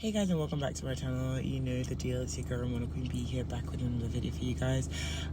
Hey guys, and welcome back to my channel. You know the deal, it's your girl Mona Queen B here, back with another video for you guys.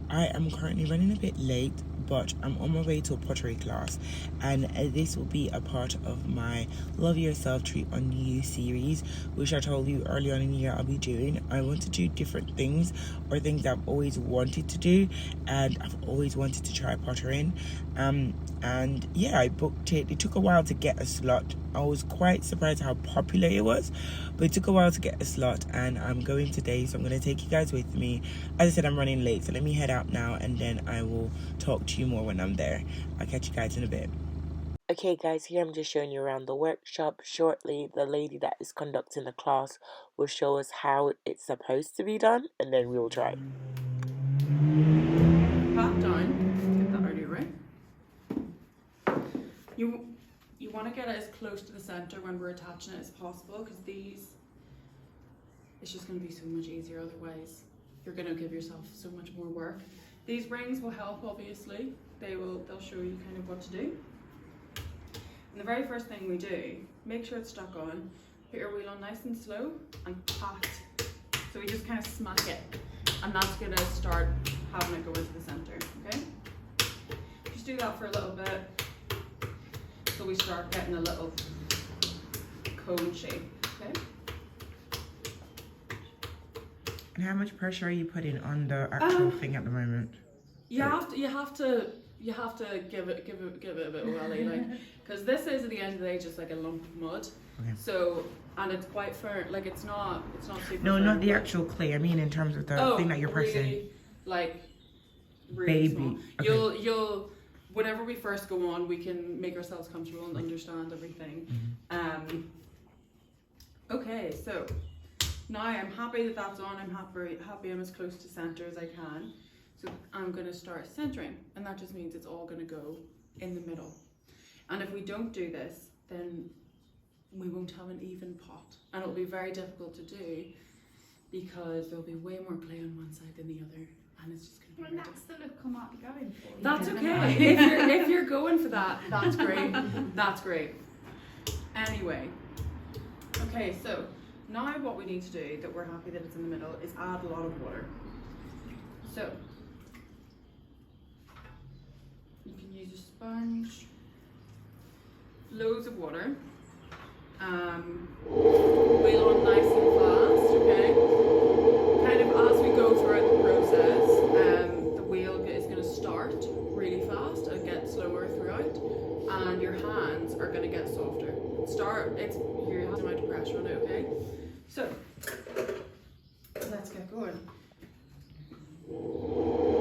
I am currently running a bit late, but I'm on my way to a pottery class, and this will be a part of my Love Yourself Treat on You series, which I told you early on in the year I'll be doing. I want to do different things, or things I've always wanted to do, and I've always wanted to try pottering. And yeah, I booked it. It took a while to get a slot. I was quite surprised how popular it was, but it took a while to get a slot, and I'm going today, so I'm going to take you guys with me. As I said, I'm running late, so let me head out now, and then I will talk to you more when I'm there. I'll catch you guys in a bit. Okay guys, here I'm just showing you around the workshop. Shortly, the lady that is conducting the class will show us how it's supposed to be done, and then we'll try. Pat down, get that earlier, right? You want to get it as close to the center when we're attaching it as possible, because it's just going to be so much easier otherwise. You're going to give yourself so much more work. These rings will help, obviously. They'll show you kind of what to do. And the very first thing we do, make sure it's stuck on, put your wheel on nice and slow and pat. So we just kind of smack it, and that's going to start having it go into the center, okay? Just do that for a little bit, so we start getting a little cone shape, okay? And how much pressure are you putting on the actual thing at the moment? You have to give it a bit of welly, like, because this is at the end of the day just like a lump of mud. Okay. So, and it's quite firm, like it's not super No, firm, not the actual clay. I mean in terms of the thing that you're pressing. Really, like really Baby. small. Okay. You'll whenever we first go on, we can make ourselves comfortable and understand everything. Mm-hmm. Okay, so now I'm happy that that's on. I'm happy I'm as close to center as I can. So I'm going to start centering, and that just means it's all going to go in the middle. And if we don't do this, then we won't have an even pot, and it'll be very difficult to do because there'll be way more clay on one side than the other, and it's just going to be. Well, that's the look I might be going for. That's okay. if you're going for that, that's great. That's great. Anyway, okay, so now what we need to do, that we're happy that it's in the middle, is add a lot of water. So you can use a sponge, loads of water, wheel on nice and fast, okay? Kind of as we go throughout the process, the wheel is going to start really fast and get slower throughout, and your hands are going to get softer. You have amount of pressure on it, okay? So let's get going.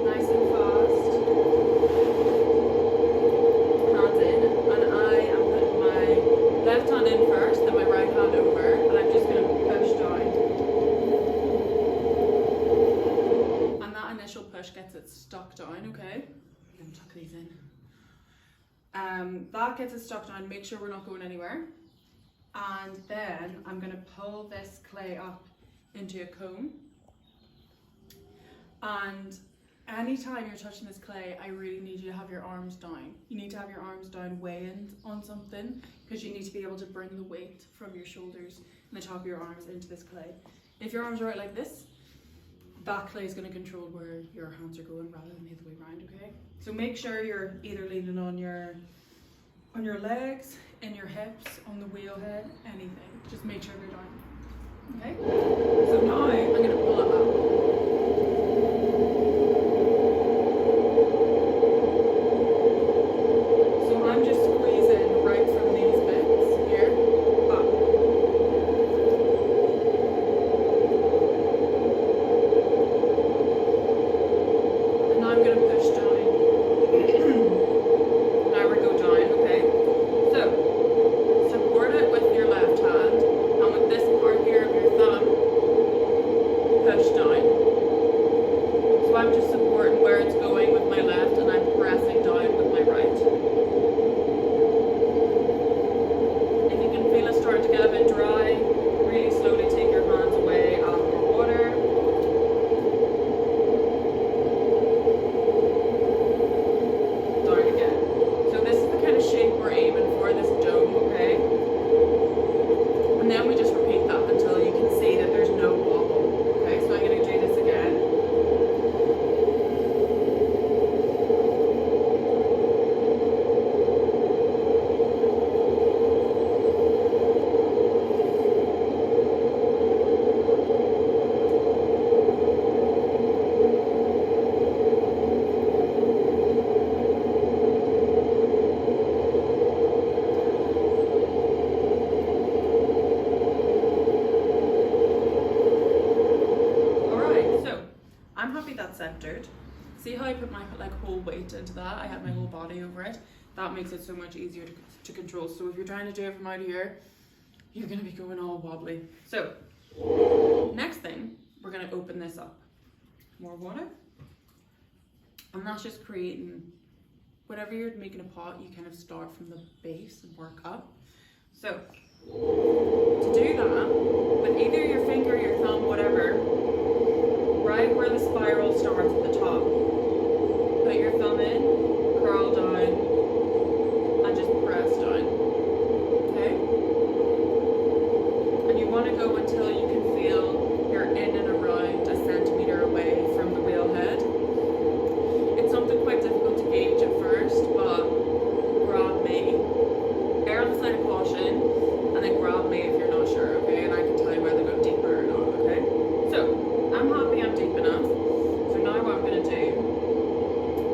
Nice and fast. Hands in, and I am putting my left hand in first, then my right hand over, and I'm just going to push down. And that initial push gets it stuck down, okay? I'm going to tuck these in. That gets it stuck down, make sure we're not going anywhere. And then I'm going to pull this clay up into a cone. And anytime you're touching this clay, I really need you to have your arms down. You need to have your arms down weighing on something, because you need to be able to bring the weight from your shoulders and the top of your arms into this clay. If your arms are out like this, that clay is going to control where your hands are going rather than the other way around, okay? So make sure you're either leaning on your legs, in your hips, on the wheel head, anything. Just make sure they're down. Okay? So now I'm going to pull it up. So I'm just squeezing right from these bits here up. And now I'm going to push down. Now we go down, okay? So support it with your left hand, and with this part here of your thumb, push down. I'm happy that's centered. See how I put my like whole weight into that? I have my whole body over it. That makes it so much easier to control. So if you're trying to do it from out here, you're gonna be going all wobbly. So next thing, we're gonna open this up. More water. And that's just creating, whenever you're making a pot, you kind of start from the base and work up. So to do that, with either your finger, your thumb, whatever, right where the spiral starts at the top, put your thumb in, curl down, and just press down. Okay? And you want to go until you can feel you're in and around a centimetre away from the wheel head. It's something quite difficult to gauge at first, but grab me. Err on the side of caution, and then grab me if you're not sure, okay? And I can tell you whether to go deeper or not, okay? So, I'm happy I'm deep enough. So now what I'm going to do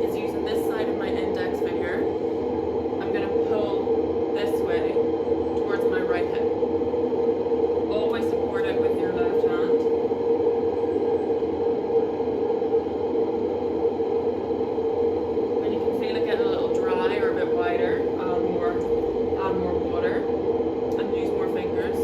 is using this side of my index finger, I'm going to pull this way towards my right hip. Always support it with your left hand. When you can feel it getting a little dry or a bit wider, add more water and use more fingers.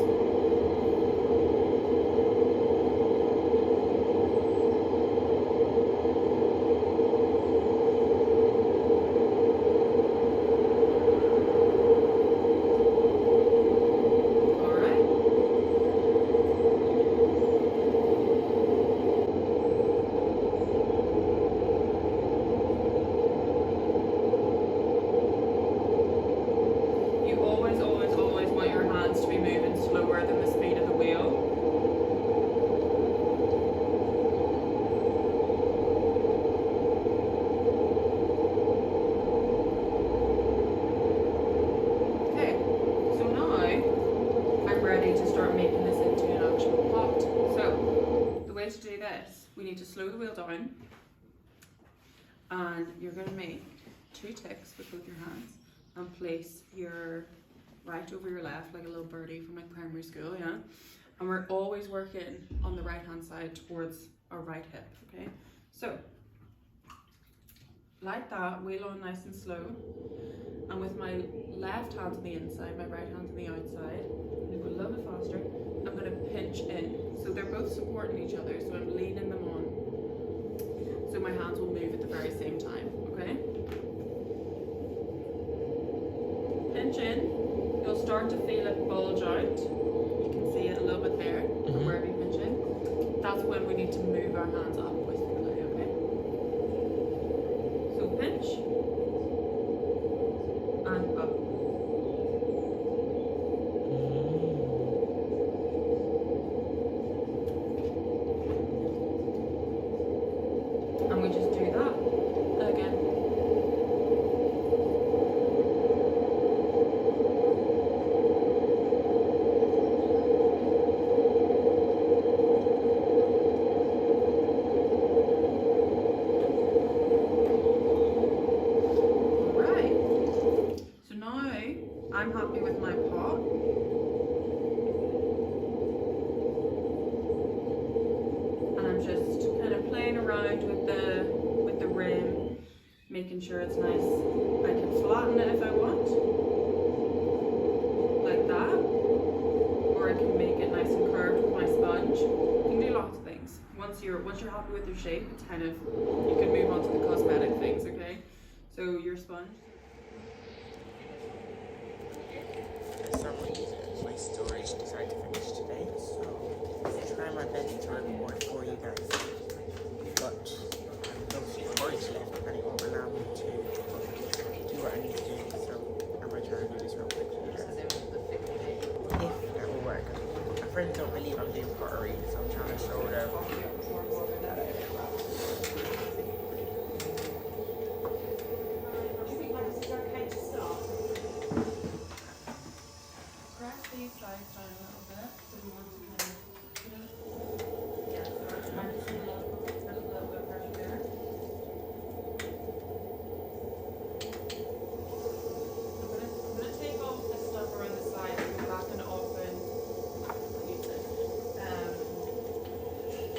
To do this, we need to slow the wheel down, and you're going to make 2 ticks with both your hands and place your right over your left like a little birdie from like primary school, yeah? And we're always working on the right hand side towards our right hip, okay? So, like that, wheel on nice and slow, and with my left hand to the inside, my right hand to the outside, I'm going to go a little bit faster, I'm going to pinch in. So they're both supporting each other, so I'm leaning them on. So my hands will move at the very same time, okay? Pinch in, you'll start to feel it bulge out. You can see it a little bit there, from wherever you pinch in. That's when we need to move our hands up with the clay, okay? So pinch, and up. And we just do that again. Alright. So now I'm happy with my pot. And I'm just kind of playing around with the rim, making sure it's nice. I can flatten it if I want, like that, or I can make it nice and curved with my sponge. You can do lots of things. Once you're happy with your shape, it's kind of, you can move on to the cosmetic things, okay? So your sponge. For some reason, my storage decided to finish today, so I'm trying my best to record for you guys. But no storage left, and it won't allow me to do what I need to do. So I'm gonna try and do this real quick for you guys. If that will work. My friends don't believe I'm doing pottery, so I'm trying to show them.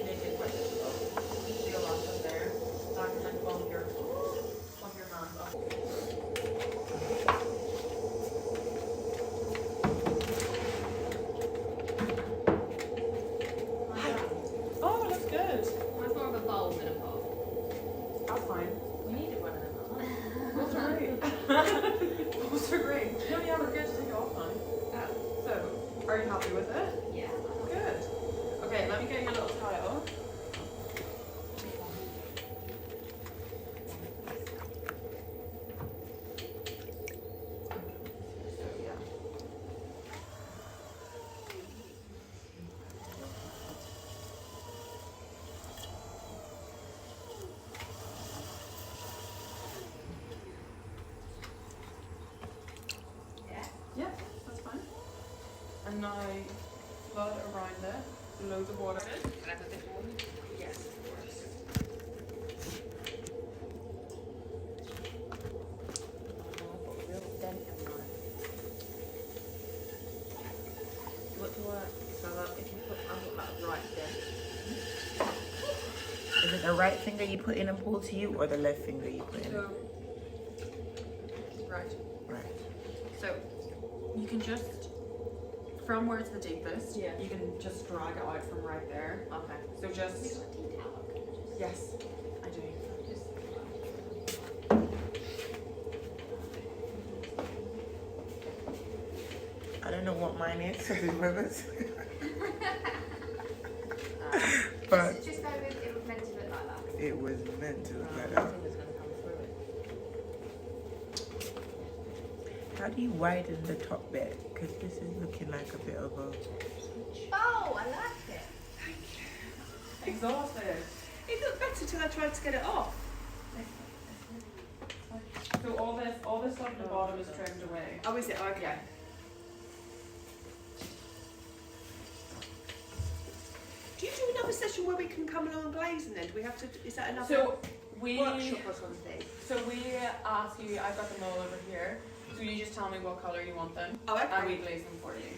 Make it happy with it? Yeah. Good. Okay, let me get you a little tile. Yeah, that's fine. And now flood around it, loads of water. Can I have a bit more? Yes, of course. What do I, so that if you put, I'll put that right there. Is it the right finger you put in and pull to you, or the left finger you put in? So, right. Right. So, you can just, from where it's the deepest, Yeah. you can just drag it out from right there. Okay. So just, yes, I do. I don't know what mine is at the moment. But Just go with, it was meant to look like that. it was meant to look like I that. think it's going to come through it. How do you widen the top bit? Because this is looking like a bit of a... Oh, I like it. Exhausted. It looked better till I tried to get it off. So all this stuff at the bottom is trimmed away. Oh, is it? Okay. Yeah. Do you do another session where we can come along and glaze and then do we have to, is that another So we workshop or something? So we ask you, I've got them all over here. So you just tell me what colour you want them. Oh, okay. And we glaze them for you.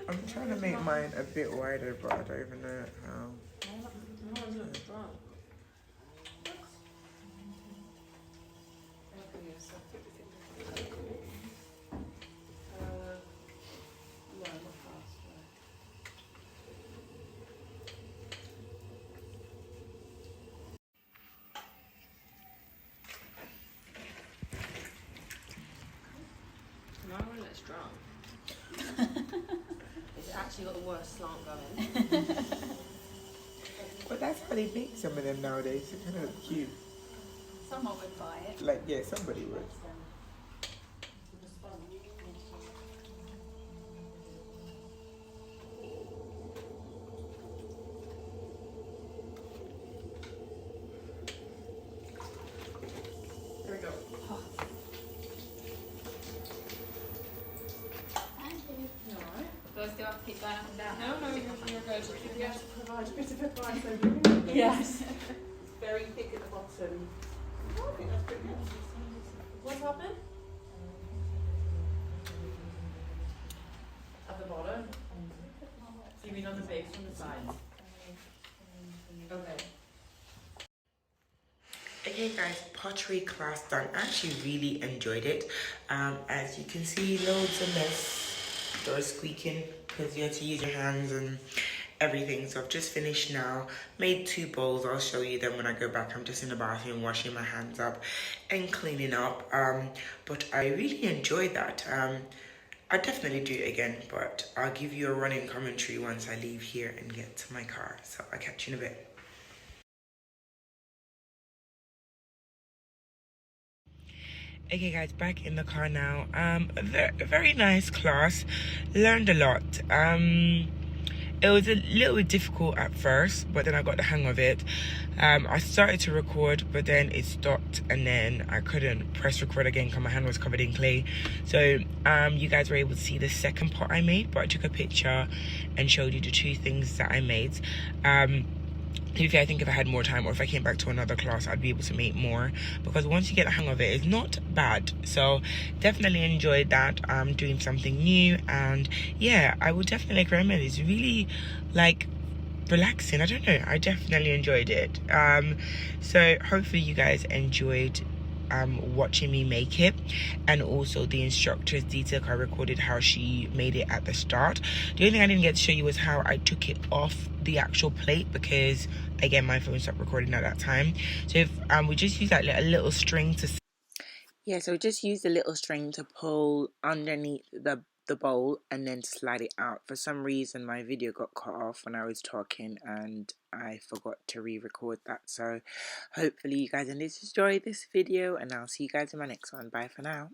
I'm trying to make mine a bit wider, but I don't even know how. No, I want it strong. It's actually got the worst slant going. But that's how they make some of them nowadays. It's kind of cute. Someone would buy it. Like, yeah, somebody would. There we go. Alright. Do I still have to keep going up and down? No, you're good. You have to provide a bit of advice over here. Yes. It's very thick at the bottom. I think that's pretty good. What's happening? At the bottom? So you mean on the base from the sides? Okay. Okay guys, pottery class done. I actually really enjoyed it. As you can see, loads of mess. Doors squeaking because you had to use your hands and everything. So I've just finished now. Made 2 bowls. I'll show you them when I go back. I'm just in the bathroom washing my hands up and cleaning up. But I really enjoyed that. I'll definitely do it again, but I'll give you a running commentary once I leave here and get to my car. So I'll catch you in a bit. Okay guys, back in the car now. A very nice class. Learned a lot. It was a little bit difficult at first, but then I got the hang of it. I started to record, but then it stopped, and then I couldn't press record again because my hand was covered in clay. So you guys were able to see the second pot I made, but I took a picture and showed you the 2 things that I made. I think if I had more time, or if I came back to another class, I'd be able to make more, because once you get the hang of it, it's not bad. So definitely enjoyed that. I'm doing something new, and yeah, I would definitely recommend it. It's really like relaxing. I don't know, I definitely enjoyed it. So hopefully you guys enjoyed watching me make it, and also the instructor's detail. I recorded how she made it at the start. The only thing I didn't get to show you was how I took it off the actual plate, because again my phone stopped recording at that time. So if we just use that little string to, yeah, so just use the little string to pull underneath the bowl and then slide it out. For some reason my video got cut off when I was talking and I forgot to re-record that. So hopefully you guys enjoyed this video, and I'll see you guys in my next one. Bye for now.